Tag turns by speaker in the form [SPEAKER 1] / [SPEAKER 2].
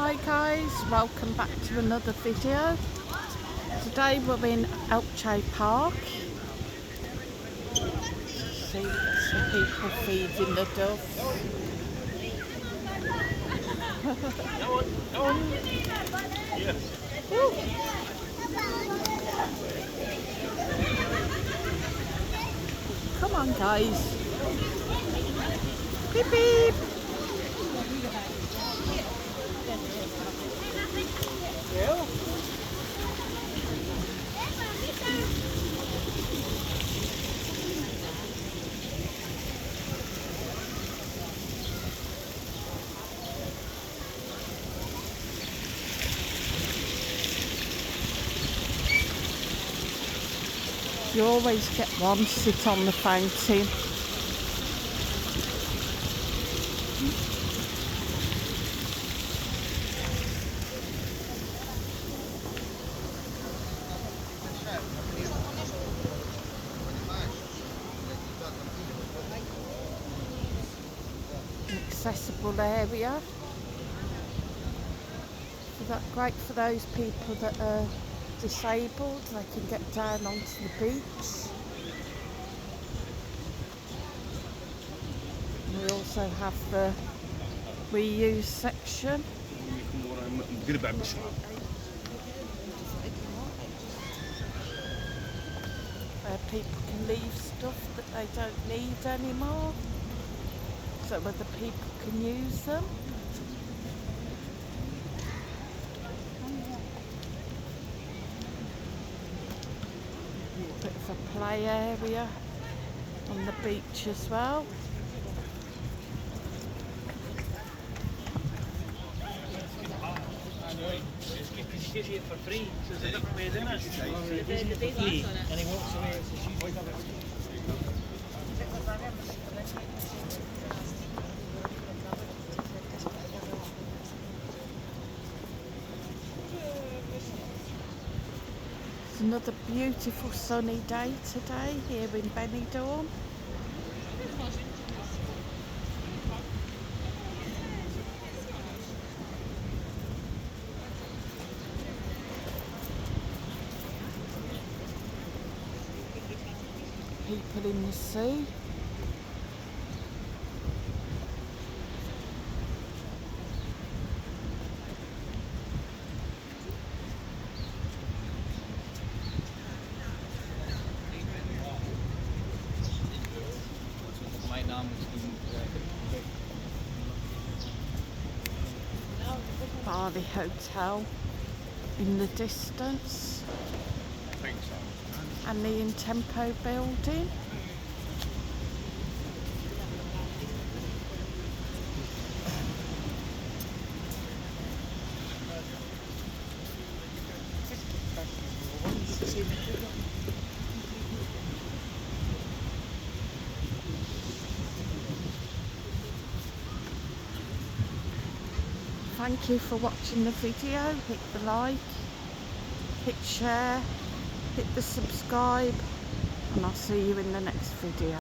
[SPEAKER 1] Hi guys, welcome back to another video. Today we're in Elche Park. See some people feeding the doves. Come on guys. Beep beep. You always get one sit on the fountain. An accessible area. So that's great for those people that are disabled, they can get down onto the beach. And we also have the reuse section. Where people can leave stuff that they don't need anymore, so other people can use them. Bit of a play area on the beach as well.
[SPEAKER 2] She's here for free, so there's a different way of doing it. He's here for free, and he walks away. So she's
[SPEAKER 1] It's another beautiful sunny day today here in Benidorm. People in the sea. Bali Hotel in the distance, and the Intempo building. Thank you for watching the video. Hit the like, hit share, hit the subscribe, and I'll see you in the next video.